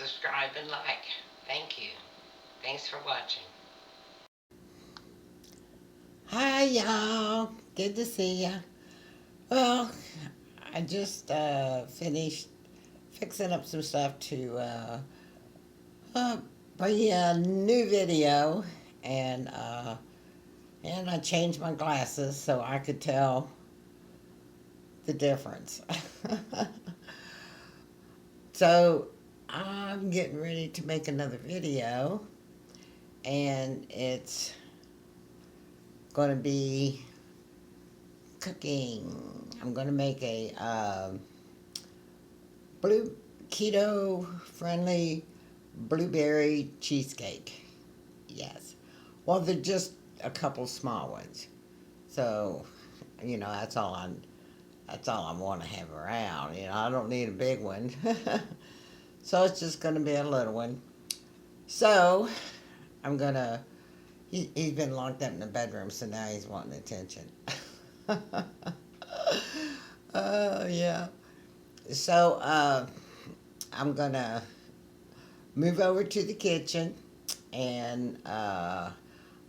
subscribe, and like. Thank you. Thanks for watching. Hi, y'all. Good to see ya. Well, I just finished fixing up some stuff to uh, bring you a new video, and I changed my glasses so I could tell the difference. So I'm getting ready to make another video, and it's going to be cooking. I'm going to make a blue keto friendly blueberry cheesecake. Yes. Well, they're just a couple small ones. So, that's all I want to have around. I don't need a big one. So it's just going to be a little one. So, I'm going to he's been locked up in the bedroom, so now he's wanting attention. Oh, yeah. So, I'm going to move over to the kitchen, and I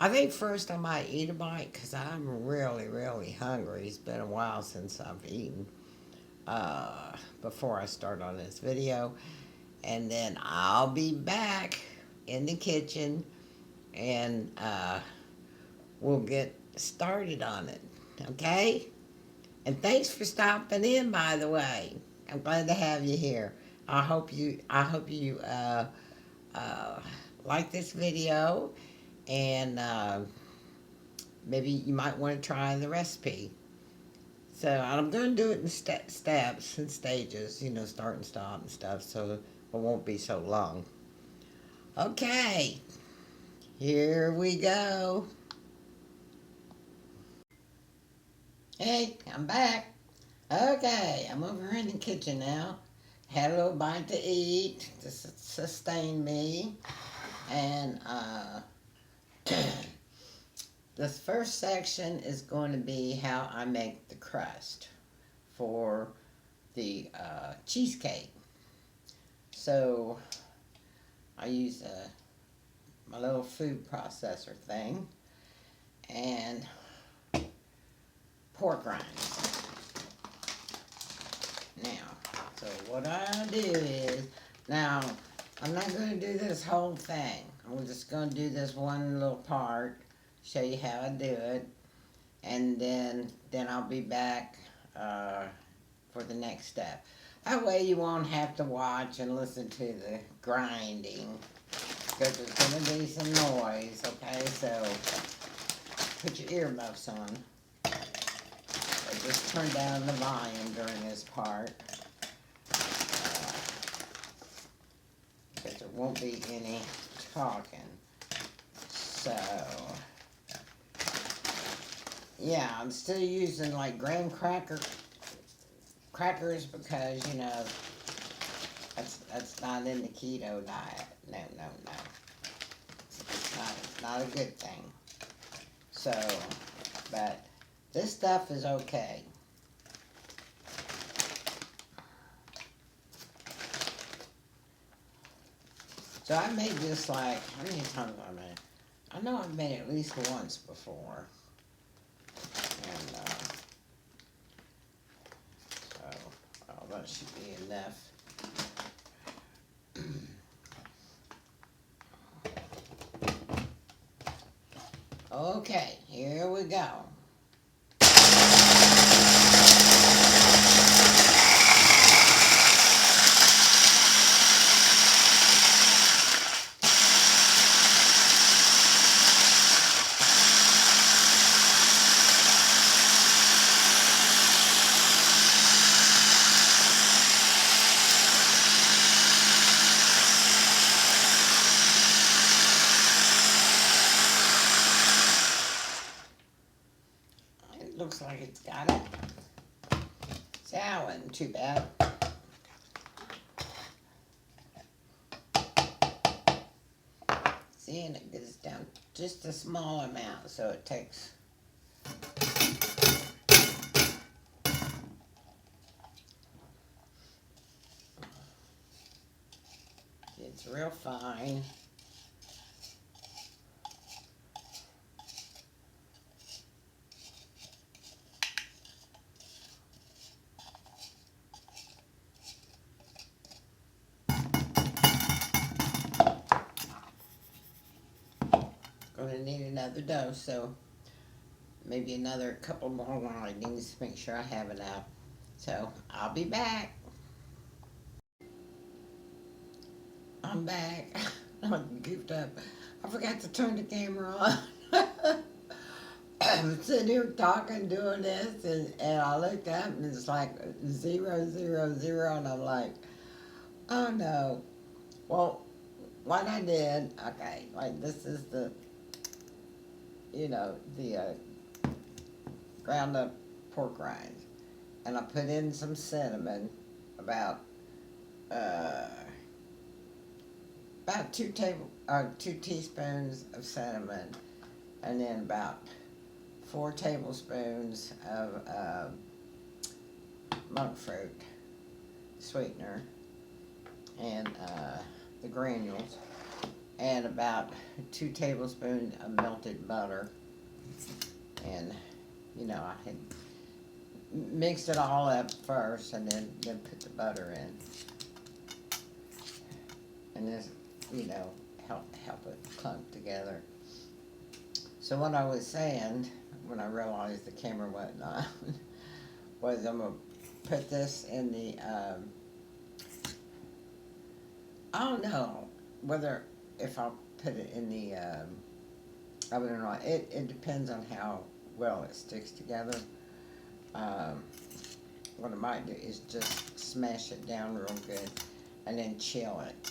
think first I might eat a bite because I'm really, really hungry. It's been a while since I've eaten before I start on this video. And then I'll be back in the kitchen, and we'll get started on it. Okay? And thanks for stopping in, by the way. I'm glad to have you here. I hope you uh, like this video, and maybe you might want to try the recipe. So I'm going to do it in steps and stages, start and stop and stuff, so it won't be so long. Okay, here we go. Hey, I'm back. Okay, I'm over in the kitchen now. Had a little bite to eat to sustain me. And this first section is going to be how I make the crust for the cheesecake. So I use my little food processor thing and pork rinds. Now, so what I do is, now I'm not going to do this whole thing. I'm just going to do this one little part, show you how I do it, and then I'll be back for the next step. That way you won't have to watch and listen to the grinding, because there's going to be some noise, okay? So put your earmuffs on. I just turn down the volume during this part, because there won't be any talking. So, yeah, I'm still using like graham crackers because, that's not in the keto diet. No, no, no. It's not a good thing. So, but this stuff is okay. So I made this like, how many times have I made it? I know I've made it at least once before. And, that should be enough. Okay, here we go. Looks like it's got it. So that wasn't too bad. See, and it goes down just a small amount, so it takes. It's real fine. Gonna need another dough, so maybe another couple more windings to make sure I have enough. So I'll be back. I'm back. I'm goofed up. I forgot to turn the camera on. I'm sitting here talking, doing this, and I looked up and it's like 000, and I'm like, oh no. Well, what I did, okay, like this is the ground up pork rinds, and I put in some cinnamon, about uh, about 2 teaspoons of cinnamon, and then about 4 tablespoons of monk fruit sweetener, and the granules, and about 2 tablespoons of melted butter. And I had mixed it all up first, and then put the butter in, and this help it clump together. So what I was saying when I realized the camera wasn't on was I'm gonna put this in the I don't know whether if I'll put it in the oven or not. It depends on how well it sticks together. Um, what I might do is just smash it down real good and then chill it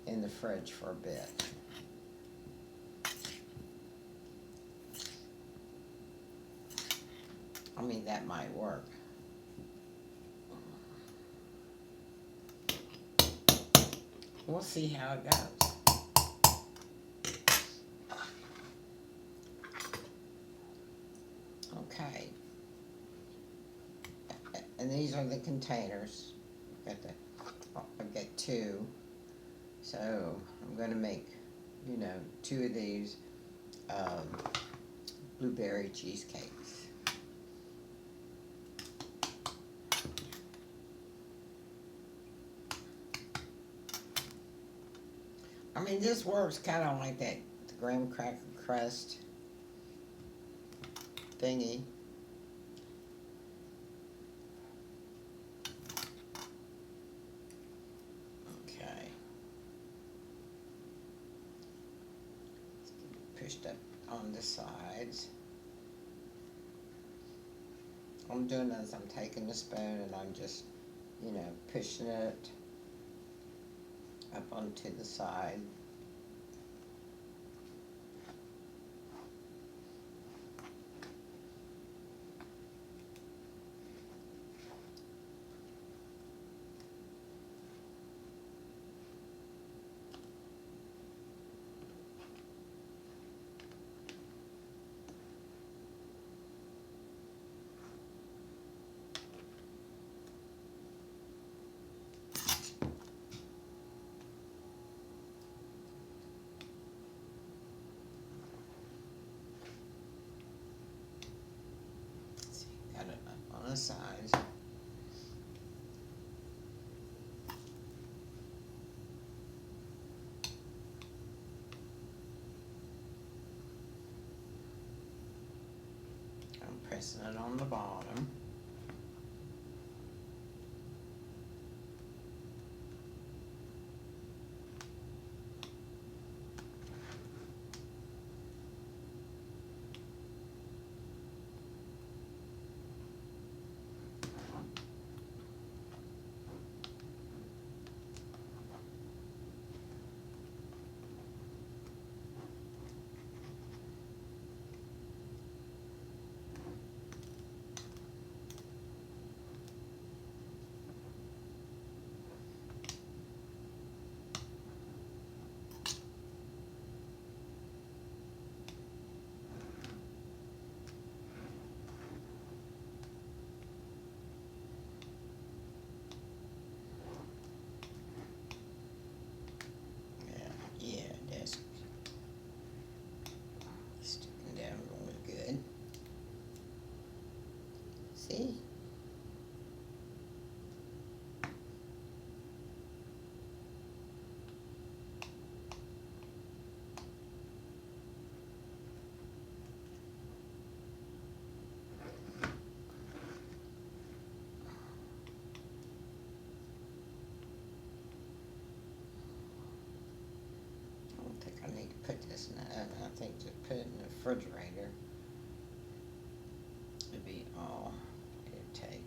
in the fridge for a bit. I mean, that might work. We'll see how it goes. Okay. And these are the containers. I've got 2. So I'm going to make, 2 of these blueberry cheesecakes. I mean, this works kind of like the graham cracker crust thingy. Okay. Pushed up on the sides. What I'm doing is I'm taking the spoon and I'm just, pushing it up onto the side. Got it up on the sides. I'm pressing it on the bottom. See? I don't think I need to put this in the oven. I think just put it in the refrigerator would be all it'd take.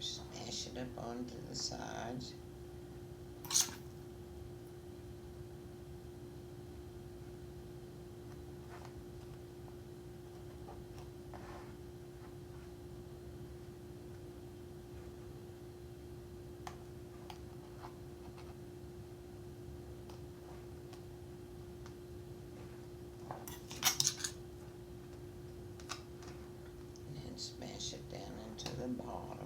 Just smash it up onto the sides. And smash it down into the bottom.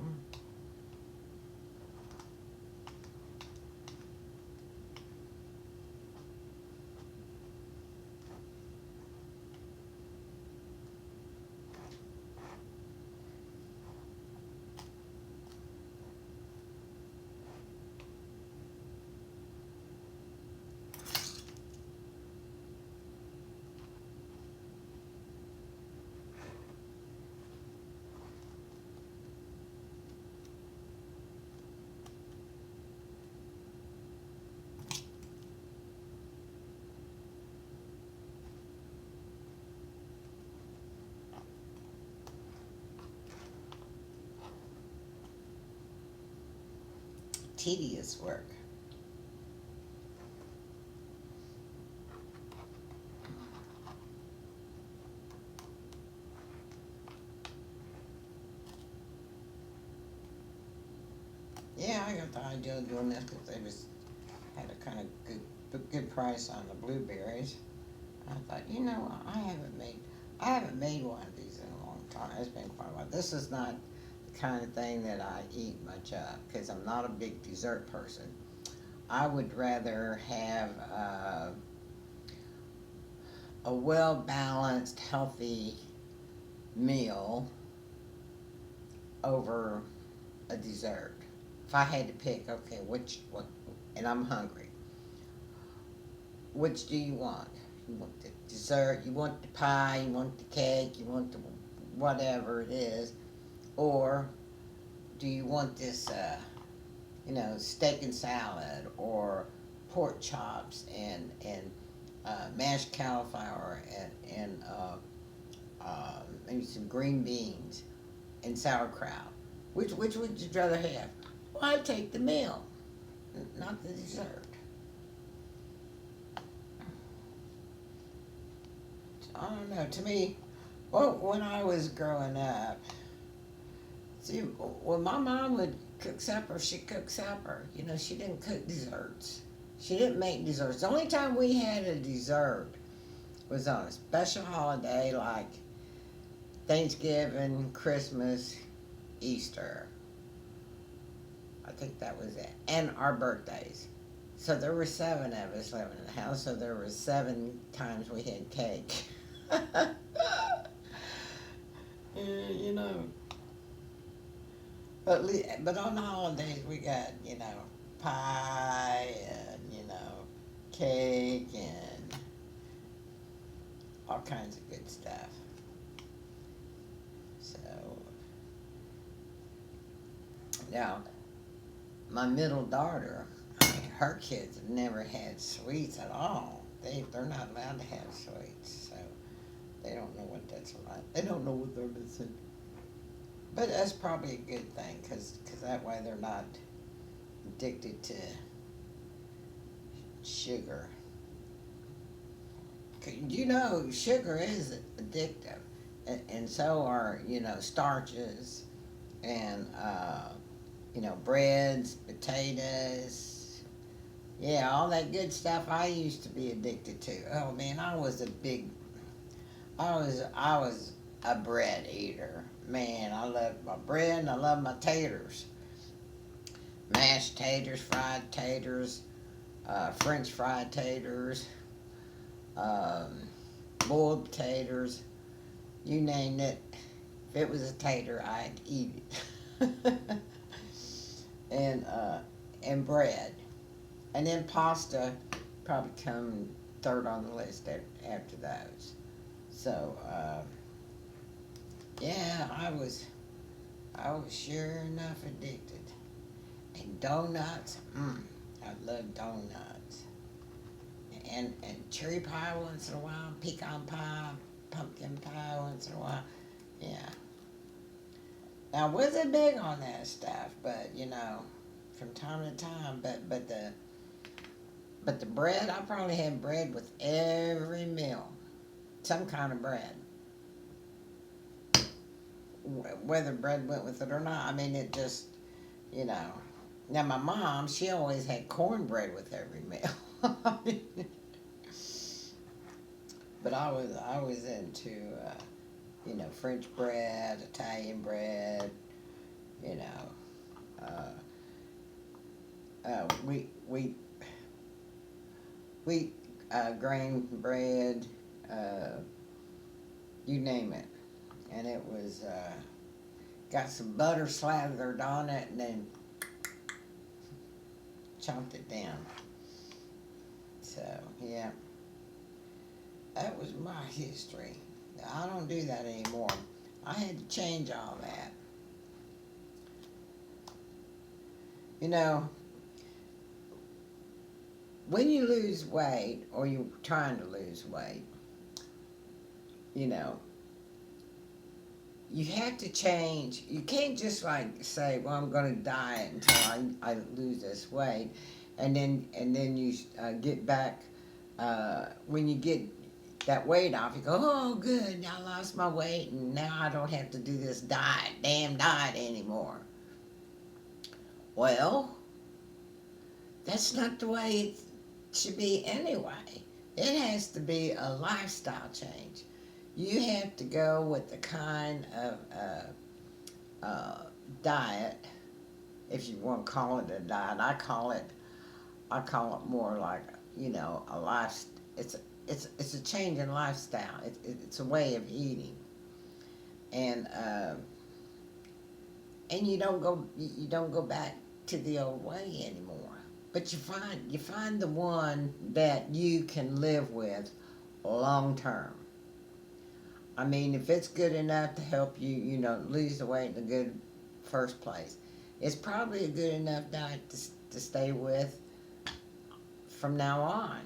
Tedious work. Yeah, I got the idea of doing this because they was had a kind of good price on the blueberries. I thought, I haven't made one of these in a long time. It's been quite a while. This is not the kind of thing that I eat much of because I'm not a big dessert person. I would rather have a well balanced, healthy meal over a dessert. If I had to pick, okay, and I'm hungry, which do you want? You want the dessert, you want the pie, you want the cake, you want the whatever it is, or do you want this, steak and salad, or pork chops and mashed cauliflower and maybe some green beans and sauerkraut? Which would you rather have? Well, I take the meal, not the dessert. I don't know. To me, well, when I was growing up, see, when my mom would cook supper, she cooked supper. She didn't cook desserts. She didn't make desserts. The only time we had a dessert was on a special holiday like Thanksgiving, Christmas, Easter. I think that was it. And our birthdays. So there were seven of us living in the house, so there were 7 times we had cake. you know. But on the holidays we got, pie and, cake and all kinds of good stuff. So now my middle daughter, her kids have never had sweets at all. They're not allowed to have sweets, so they don't know what that's like. They don't know what they're missing. But that's probably a good thing, because that way they're not addicted to sugar. You know, sugar is addictive, and so are, starches and, breads, potatoes. Yeah, all that good stuff I used to be addicted to. Oh man, I was a bread eater. Man, I loved my bread and I love my taters. Mashed taters, fried taters, French fried taters, um, boiled taters, you name it. If it was a tater, I'd eat it. and and bread, and then pasta probably come third on the list after those. So yeah, I was sure enough addicted. And donuts, I love donuts. And cherry pie once in a while, pecan pie, pumpkin pie once in a while. Yeah. Now I wasn't big on that stuff, but from time to time. But the bread, I probably had bread with every meal, some kind of bread. Whether bread went with it or not, I mean it just you know. Now my mom, she always had cornbread with every meal. But I was into French bread, Italian bread, you know, wheat grain bread, uh, you name it, and it was got some butter slathered on it, and then chomped it down. So yeah, that was my history. I don't do that anymore. I had to change all that. You know, when you lose weight or you're trying to lose weight, you know, you have to change. You can't just like say, "Well, I'm going to diet until I lose this weight," and then you get back when you get that weight off. You go, "Oh, good, I lost my weight, and now I don't have to do this damn diet anymore." Well, that's not the way it should be anyway. It has to be a lifestyle change. You have to go with the kind of diet, if you want to call it a diet. I call it more like a life. It's a change in lifestyle. It's a way of eating, and you don't go back to the old way anymore. But you find the one that you can live with long term. I mean, if it's good enough to help you, lose the weight in a good first place, it's probably a good enough diet to stay with from now on,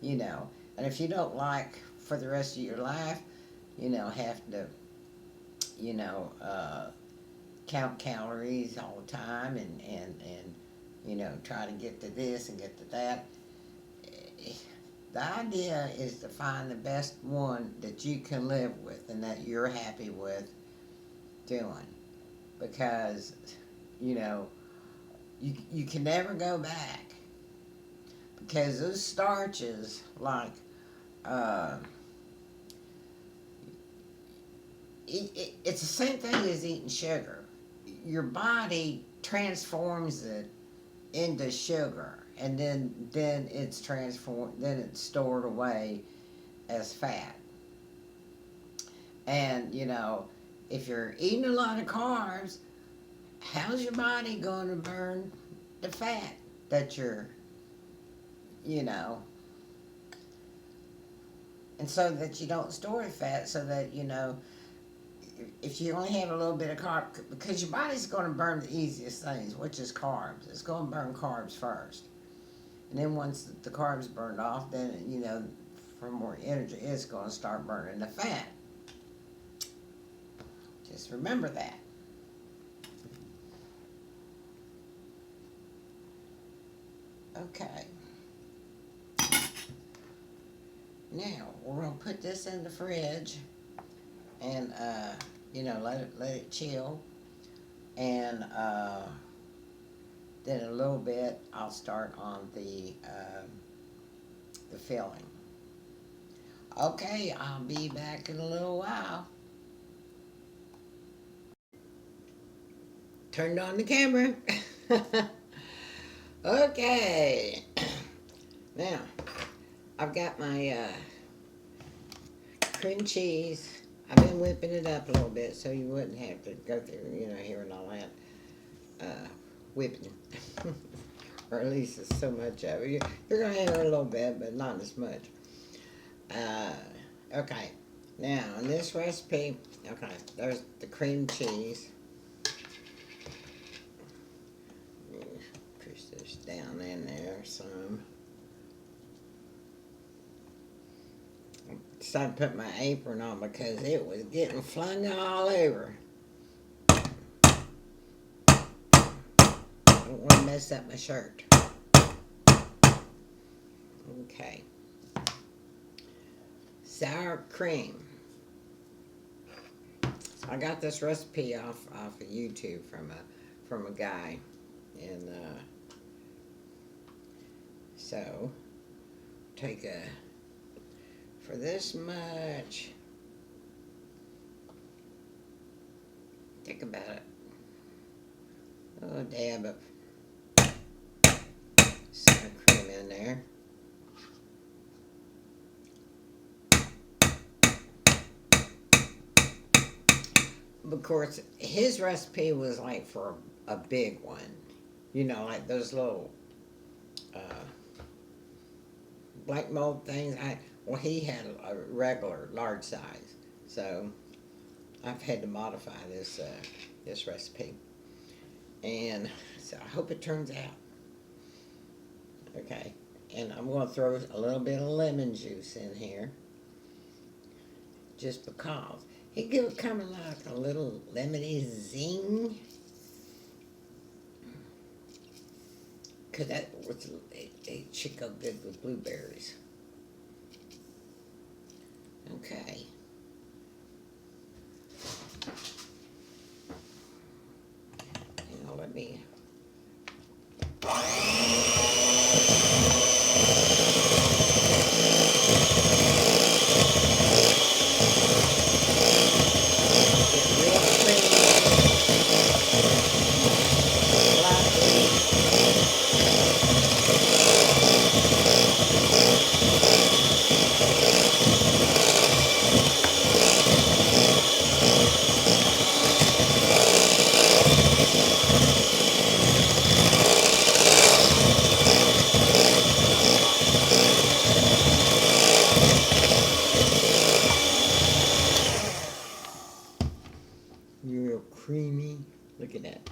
you know. And if you don't like for the rest of your life, have to, you know, uh, count calories all the time and try to get to this and get to that. The idea is to find the best one that you can live with and that you're happy with doing, because you know you can never go back, because those starches, like uh, it's the same thing as eating sugar. Your body transforms it into sugar, and then it's transformed, then it's stored away as fat. And if you're eating a lot of carbs, how's your body going to burn the fat that you're you know and so that you don't store the fat, so that if you only have a little bit of carb, because your body's going to burn the easiest things, which is carbs. It's going to burn carbs first, and then once the carbs burned off, then for more energy, it's going to start burning the fat. Just remember that. Okay. Now we're gonna put this in the fridge and let it chill. And then a little bit I'll start on the filling. Okay, I'll be back in a little while. Turned on the camera. Okay. Now, I've got my cream cheese. I've been whipping it up a little bit so you wouldn't have to go through, hearing all that whipping. Or at least it's so much of it. You're going to hear a little bit, but not as much. Okay. Now, in this recipe, okay, there's the cream cheese. Push this down in there some. I decided to put my apron on because it was getting flung all over. I don't want to mess up my shirt. Okay. Sour cream. So I got this recipe off of YouTube from a guy, and so take for this much. Think about it. Oh, dab of sour cream in there. Of course, his recipe was like for a big one. Like those little black mold things. He had a regular large size. So I've had to modify this recipe. And so I hope it turns out. Okay. And I'm going to throw a little bit of lemon juice in here. Just because. It gives kind of like a little lemony zing. Because it should go good with blueberries. Okay. Let me... real creamy. Look at that.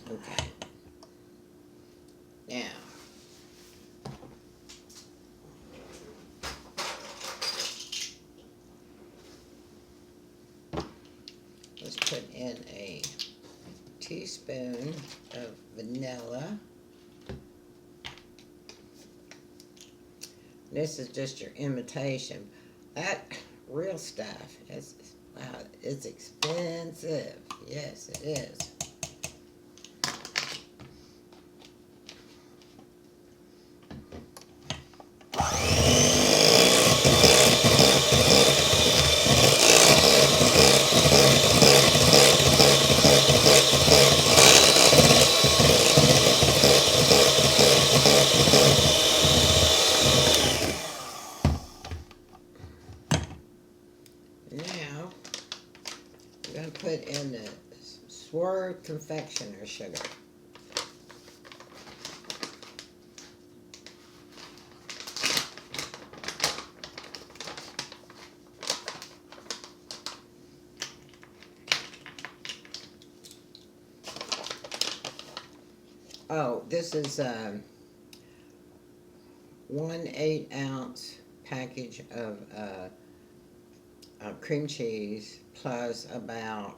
Okay. Now, let's put in a teaspoon of vanilla. This is just your imitation. That real stuff is, wow, it's expensive. Yes, it is. Now, I'm going to put in the Swerve confectioner sugar. Oh, this is 1 8-ounce package of cream cheese plus about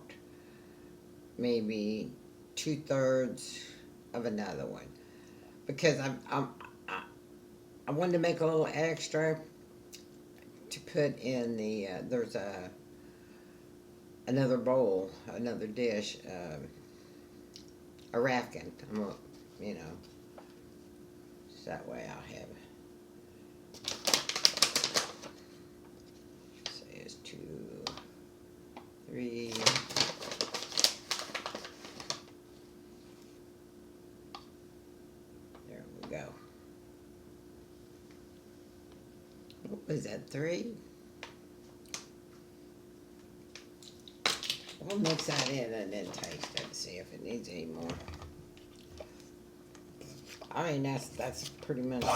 maybe 2/3 of another one, because I wanted to make a little extra, to put in the, there's another bowl, another dish, a raffkin. I'm gonna, you know, so that way I'll have, say it's 2, 3. There we go. What was that, 3? We'll mix that in and then taste it and see if it needs any more. I mean, that's pretty much good.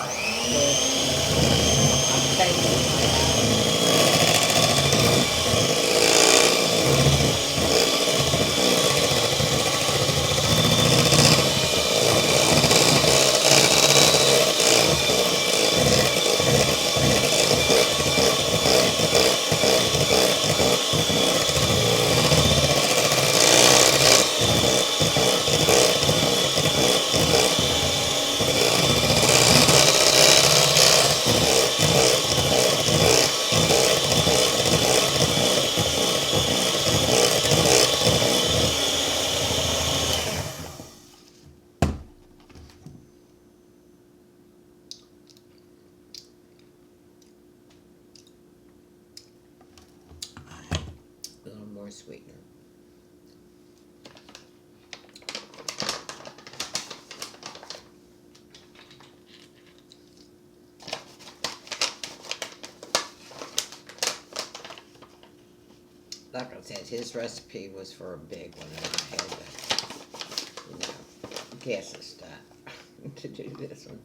I'm a little more sweetener. Like I said, his recipe was for a big one, and I had to, you know, guess and stuff to do this one.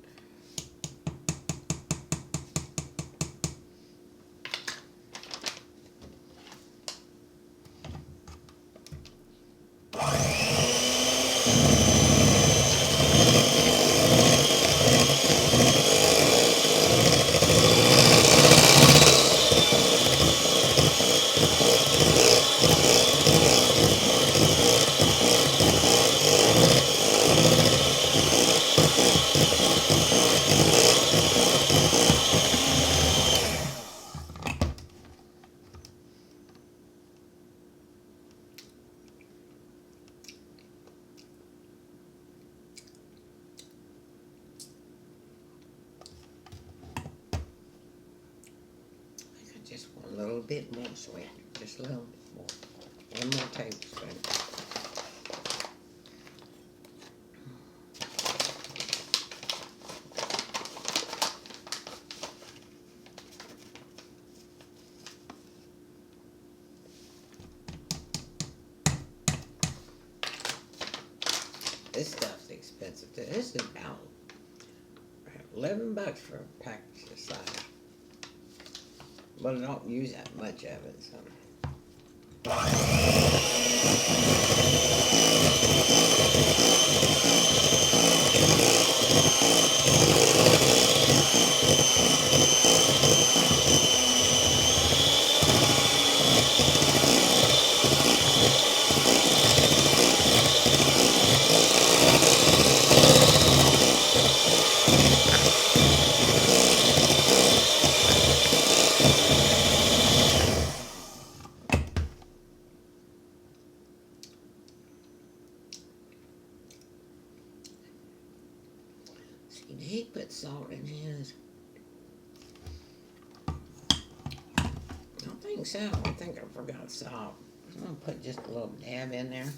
Just one little bit more sweet, just a little bit more. One more tablespoon. This stuff's expensive too. This is about $11 for a package this size. But I don't use that much of it, so. See, he put salt in his. I don't think so. I think I forgot salt. I'm gonna put just a little dab in there.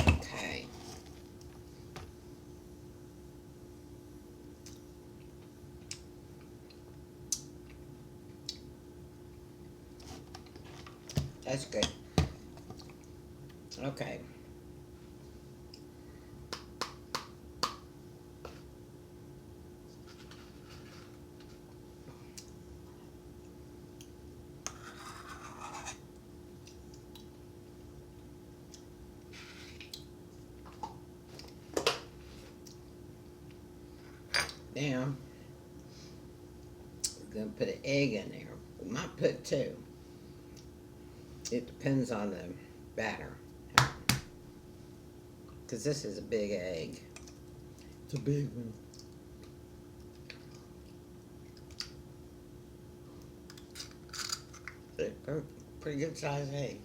Okay. That's good. Okay. Now, we're going to put an egg in there. We might put two. It depends on the batter. Because this is a big egg. It's a big one. Pretty good size egg.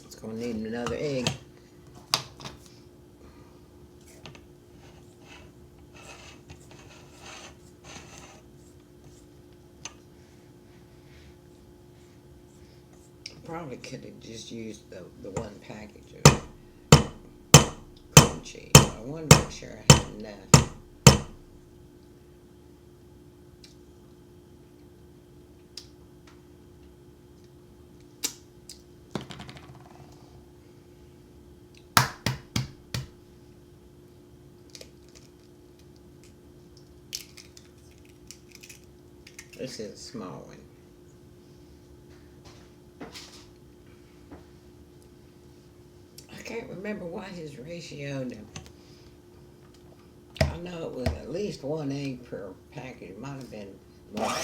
It's going to need another egg. Probably could have just used the one package of cream cheese. I wanted to make sure I had enough. This is a small one. I can't remember what his ratio to. I know it was at least one egg per package. It might have been more.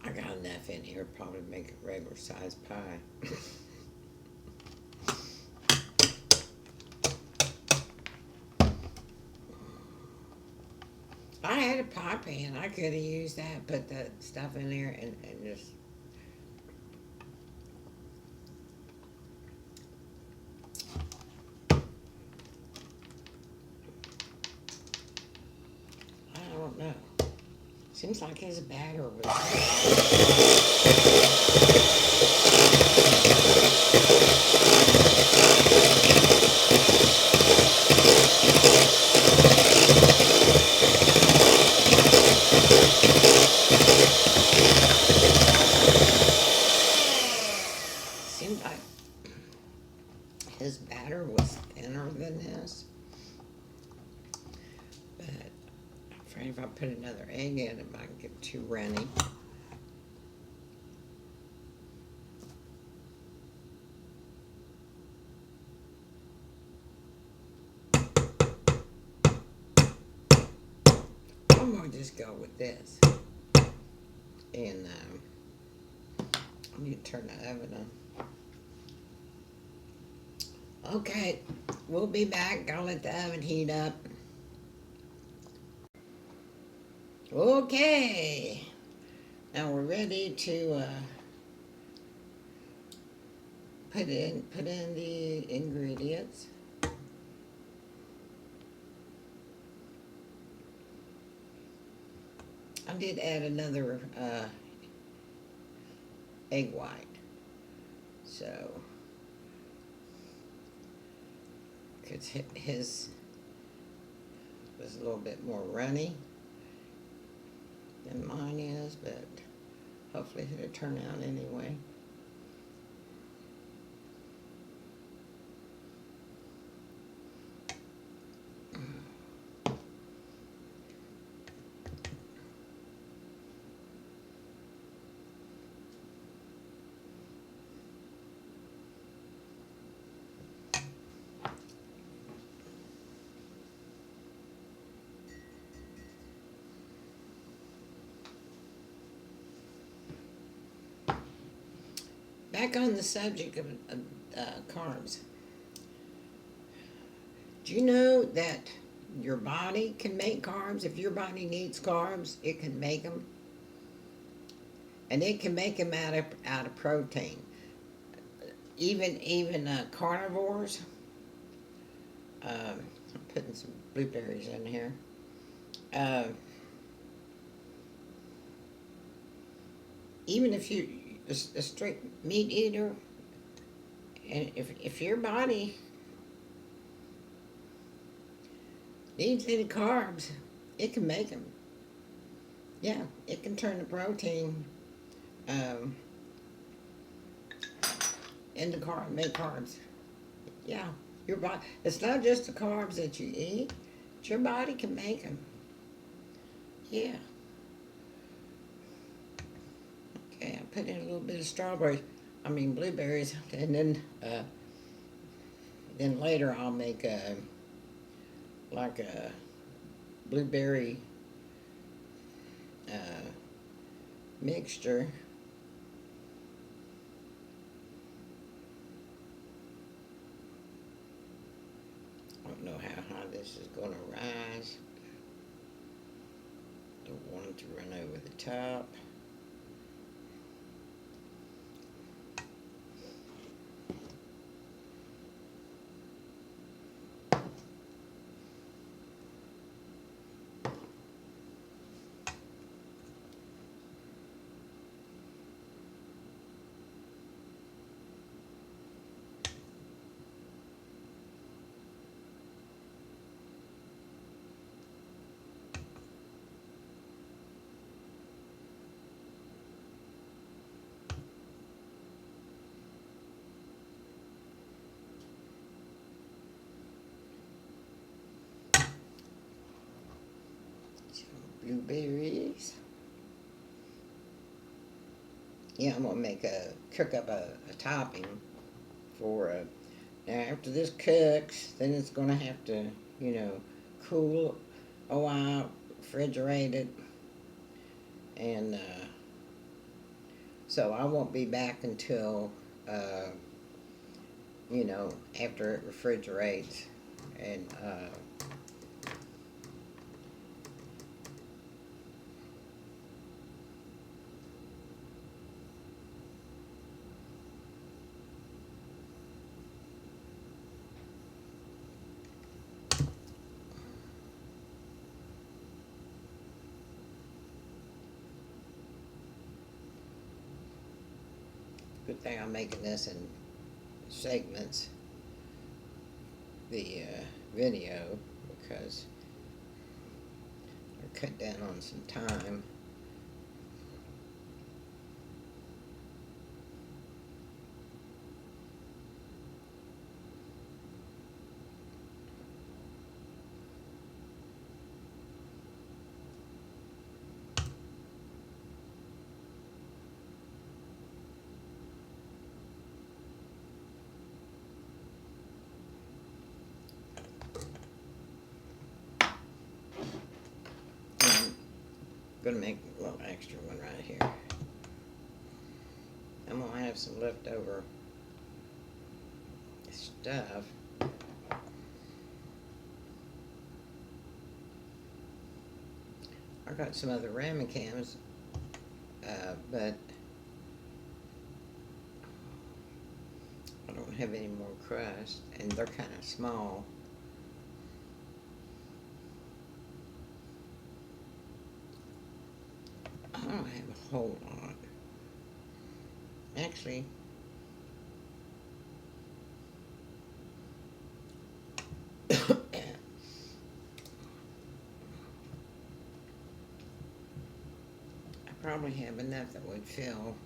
I got enough in here, probably make a regular size pie. I had a pie pan. I could have used that, put the stuff in there, and just. I don't know. Seems like his batter was. Seemed like his batter was thinner than this. But I'm afraid if I put another egg in, it might get too runny. I'm gonna just go with this. And I need to turn the oven on. Okay, we'll be back. I'll let the oven heat up. Okay, now we're ready to put in the ingredients. I did add another egg white, so because his was a little bit more runny than mine is, but hopefully it'll turn out anyway. back on the subject of carbs. Do you know that your body can make carbs? If your body needs carbs, it can make them, and it can make them out of protein. Even carnivores. I'm putting some blueberries in here. Uh, Even if you a straight meat eater, and if your body needs any carbs, it can make them. Yeah, it can turn the protein um, into make carbs. Yeah, your body. It's not just the carbs that you eat; but your body can make them. Yeah. Okay, I put in a little bit of strawberries. I mean blueberries, and then later I'll make a blueberry uh, mixture. I don't know how high this is going to rise. Don't want it to run over the top. Blueberries. Yeah, I'm gonna cook up a topping for now after this cooks, then it's gonna have to, you know, cool a while, refrigerate it, and so I won't be back until you know, after it refrigerates, and good thing I'm making this in segments, the video, because I cut down on some time. I'm gonna make a little extra one right here. I'm gonna have some leftover stuff. I got some other ramen cans, but I don't have any more crust, and they're kind of small. I don't have a whole lot. Actually, I probably have enough that would fill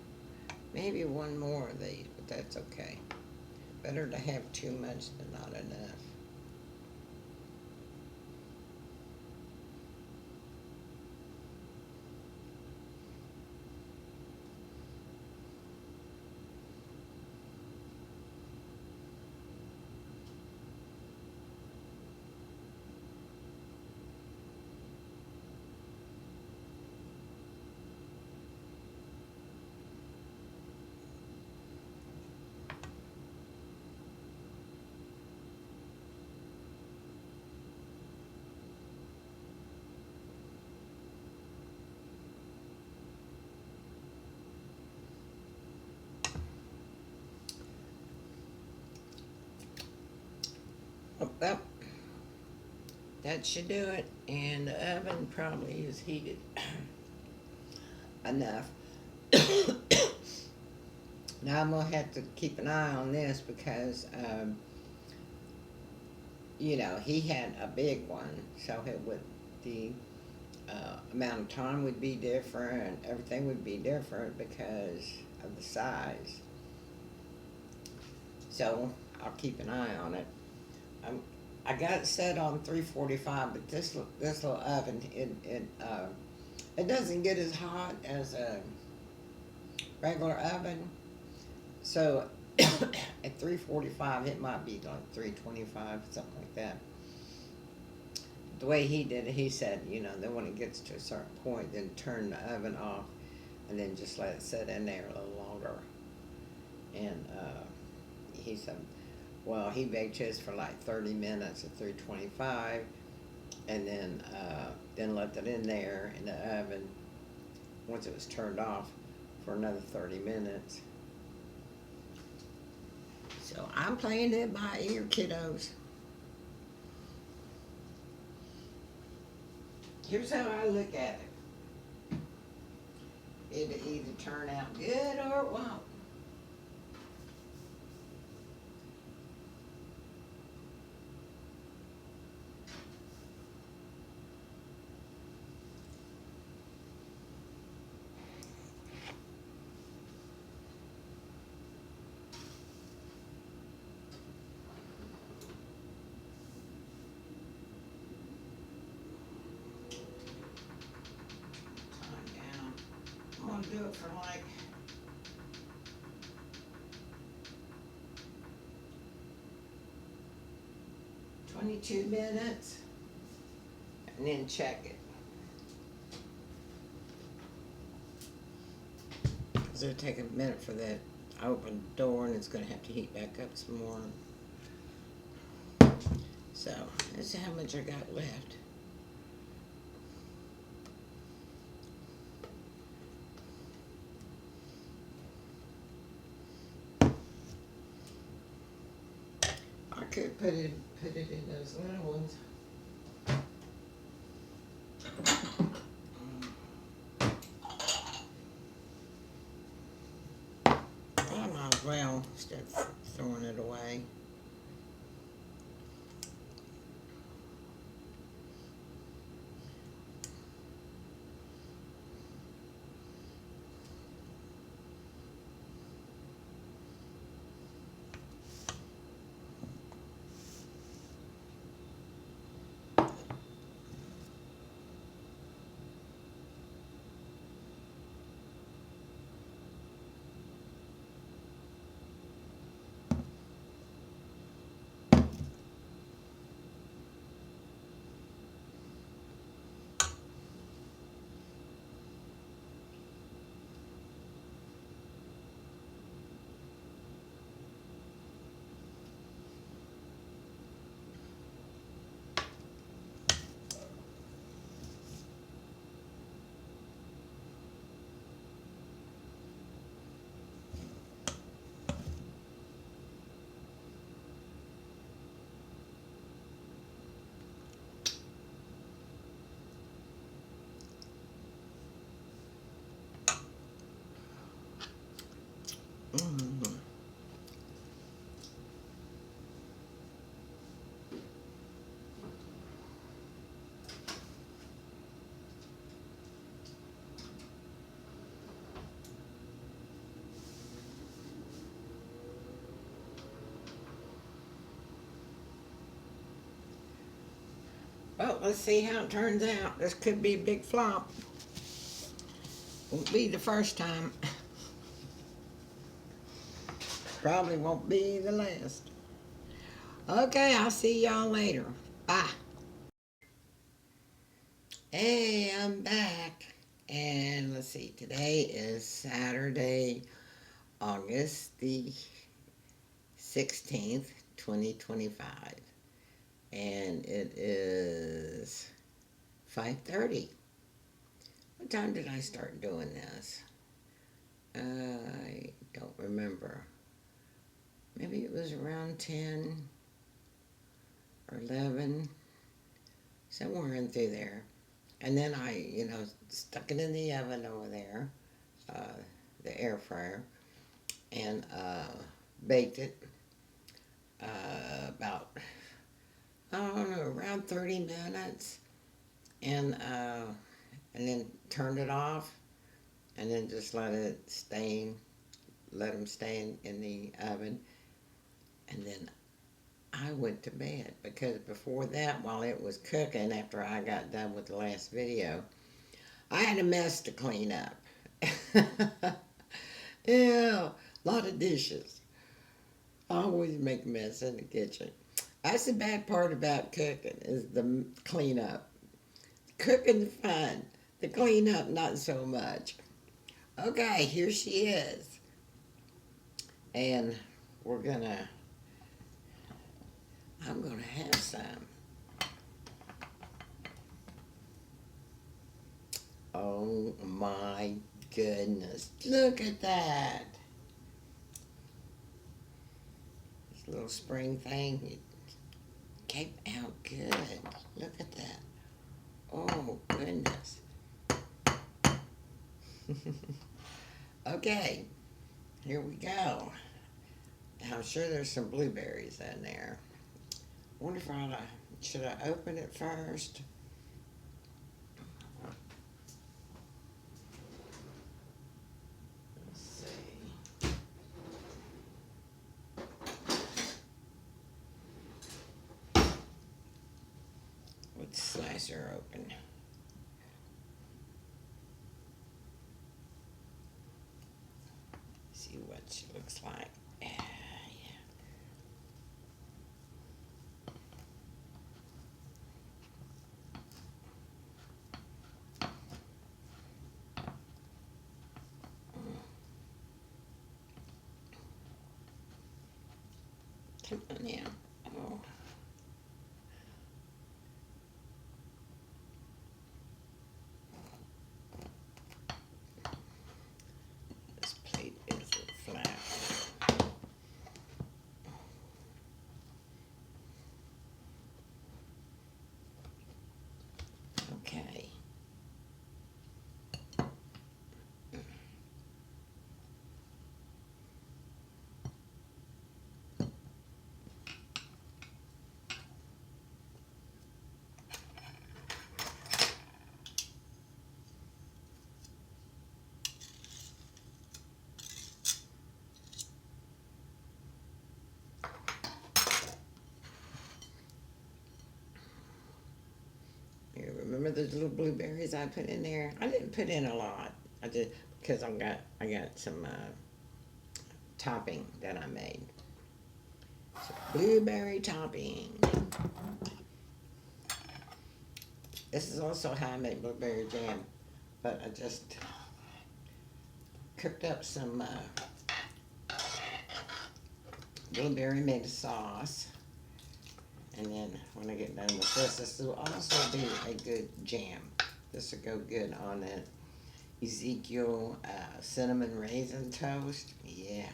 maybe one more of these, but that's okay. Better to have too much than not enough. That should do it. And the oven probably is heated enough. Now I'm gonna have to keep an eye on this because, he had a big one, so it would the amount of time would be different. Everything would be different because of the size. So I'll keep an eye on it. Um, I got it set on 345, but this little oven it doesn't get as hot as a regular oven. So at 345, it might be like 325, something like that. The way he did it, he said, then when it gets to a certain point, then turn the oven off, and then just let it sit in there a little longer. And he said, well, he baked his for like 30 minutes at 325, and then left it in there in the oven once it was turned off for another 30 minutes. So I'm playing it by ear, kiddos. Here's how I look at it. It'll either turn out good or it won't. I'm gonna do it for like 22 minutes and then check it. Because it'll take a minute for that to open the door, and it's gonna have to heat back up some more. So this is how much I got left. I could put it in those little ones. I might as well instead of throwing it away. Mm. Well, let's see how it turns out. This could be a big flop. Won't be the first time. Probably won't be the last. Okay, I'll see y'all later. Bye. Hey, I'm back. And let's see, today is Saturday, August the 16th, 2025. And it is 5:30. What time did I start doing this? I don't remember. Maybe it was around 10 or 11. somewhere in through there. And then I, stuck it in the oven over there, uh, the air fryer, and baked it about, I don't know, around 30 minutes. And then turned it off, and then just let them stay in the oven. And then I went to bed because before that, while it was cooking, after I got done with the last video, I had a mess to clean up. Yeah, a lot of dishes. I always make a mess in the kitchen. That's the bad part about cooking is the cleanup. Cooking's fun. The cleanup, not so much. Okay, here she is. And we're gonna, I'm gonna have some. Oh my goodness. Look at that. This little spring thing, it came out good. Look at that. Oh goodness. Okay, here we go. Now, I'm sure there's some blueberries in there. I wonder if should I open it first? Let's see. Let's slice her open. See what she looks like. Yeah. Come on now. Oh. This plate is flat. Okay. Here, remember those little blueberries I put in there? I didn't put in a lot. I did because I got some topping that I made. So blueberry topping. This is also how I make blueberry jam, but I just cooked up some blueberry made sauce. And then when I get done with this will also be a good jam. This will go good on that Ezekiel cinnamon raisin toast. Yeah.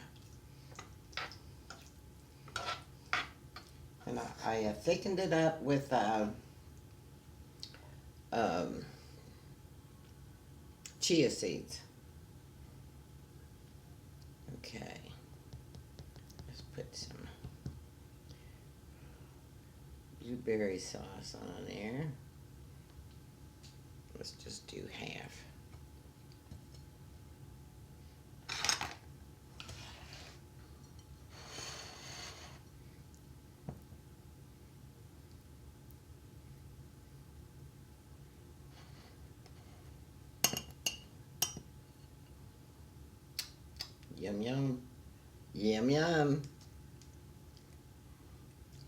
And I thickened it up with chia seeds. Okay. Let's put some blueberry sauce on there. Let's just do half. Yum yum. Yum yum.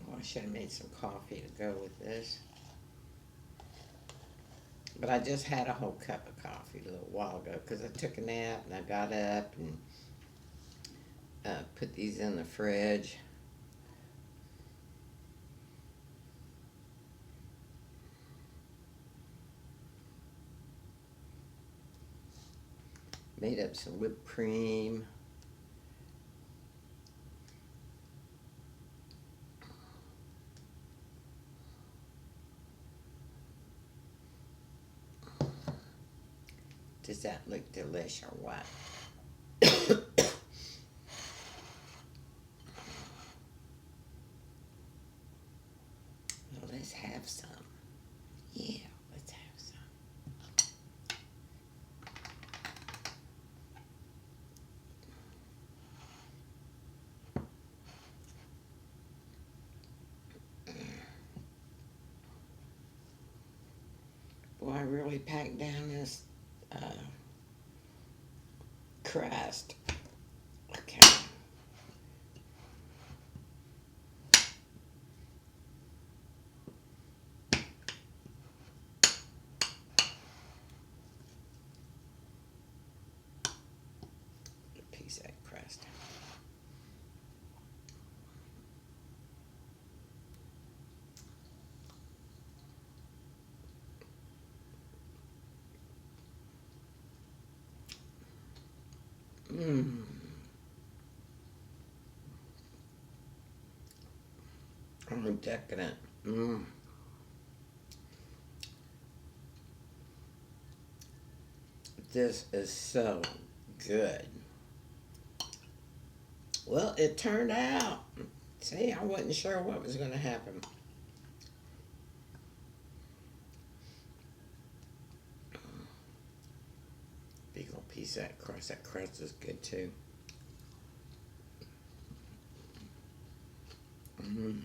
Oh, I should have made some coffee to go with this. But I just had a whole cup of coffee a little while ago because I took a nap and I got up and put these in the fridge. Made up some whipped cream. that look delicious or what? Well, let's have some. Yeah, let's have some. Boy, I really packed down this crust. Okay. A piece of that crust. Mmm. I'm decadent. Mmm. This is so good. Well, it turned out. See, I wasn't sure what was going to happen. Big old piece of that crust. That crust is good too. Mmm.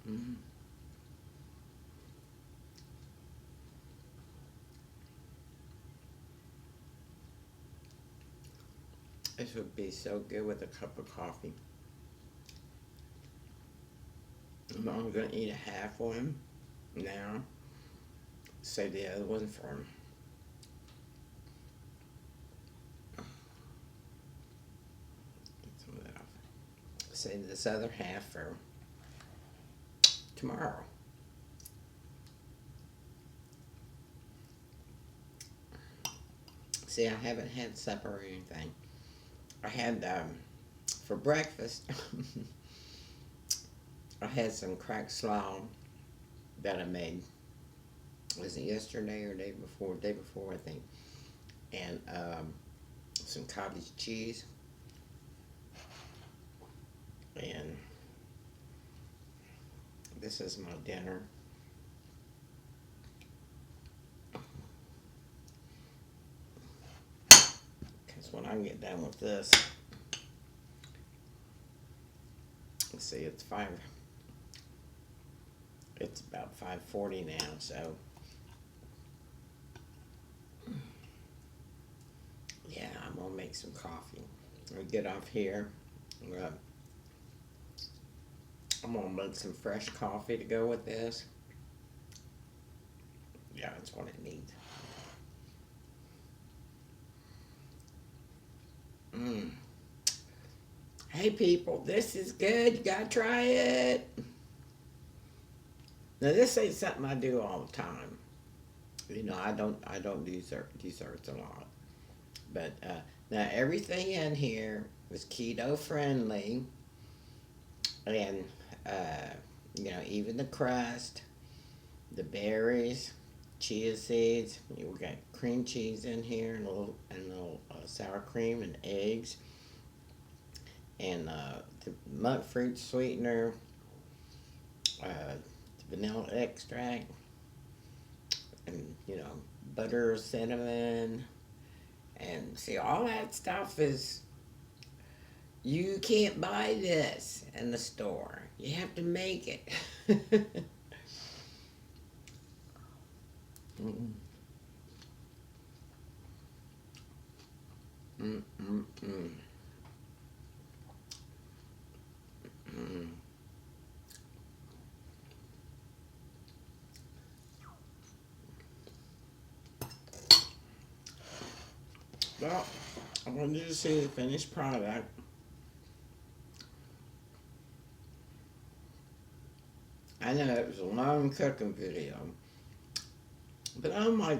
Mmm. This would be so good with a cup of coffee. I'm only going to eat a half one now. Save the other one for get some of that off. Save this other half for tomorrow. See, I haven't had supper or anything. I had for breakfast. I had some cracked slaw that I made. Was it yesterday or day before? Day before, I think. And some cottage cheese. And this is my dinner. Because when I get done with this, let's see, it's about 5:40 now, so yeah, I'm gonna make some coffee. I'll get off here. I'm gonna make some fresh coffee to go with this. Yeah, that's what it needs. Mmm. Hey people, this is good. You gotta try it. Now this ain't something I do all the time. You know, I don't do desserts a lot. But now everything in here is keto friendly, and you know, even the crust, the berries, chia seeds. We got cream cheese in here, and a little sour cream and eggs, and the monk fruit sweetener, vanilla extract, and you know, butter, cinnamon, and see, all that stuff is, you can't buy this in the store. You have to make it. Mm, mm, mm, mm. Mm. Well, I wanted to see the finished product. I know it was a long cooking video, but all my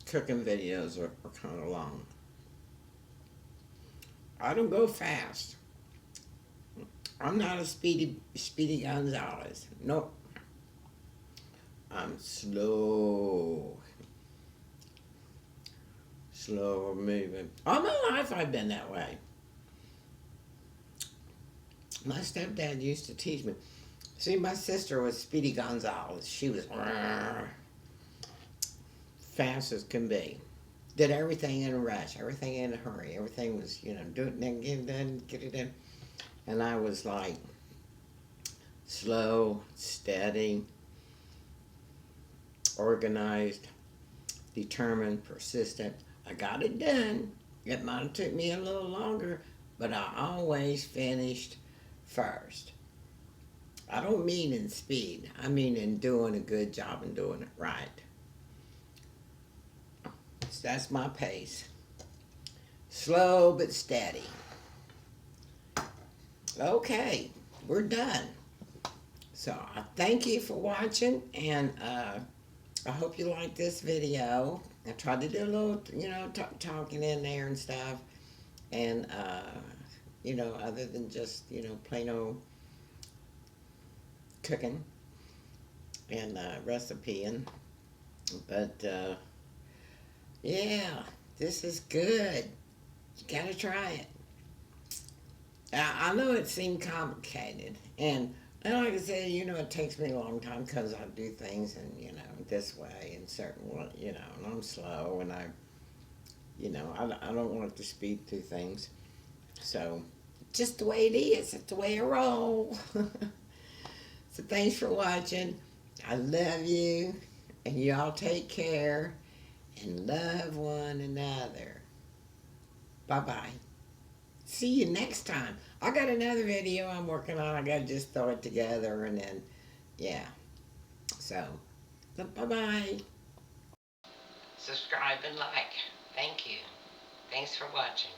cooking videos are kind of long. I don't go fast. I'm not a Speedy Gonzalez. Nope. I'm slow moving. All my life I've been that way. My stepdad used to teach me. See, my sister was Speedy Gonzalez. She was fast as can be. Did everything in a rush, everything in a hurry. Everything was, do it and then get it done, get it done. And I was like slow, steady, organized, determined, persistent. I got it done. It might have took me a little longer, but I always finished first. I don't mean in speed. I mean in doing a good job and doing it right. So that's my pace. Slow but steady. Okay, we're done. So I thank you for watching, and I hope you like this video. I tried to do a little, talking in there and stuff, and other than just, plain old cooking and recipeing. But yeah, this is good. You gotta try it. I know it seemed complicated, and like I said, it takes me a long time because I do things and this way and certain way, and I'm slow and I don't like to speed through things. So, just the way it is. It's the way I roll. So thanks for watching. I love you, and y'all take care and love one another. Bye bye. See you next time. I got another video I'm working on. I gotta just throw it together and then, yeah. So, bye bye. Subscribe and like. Thank you. Thanks for watching.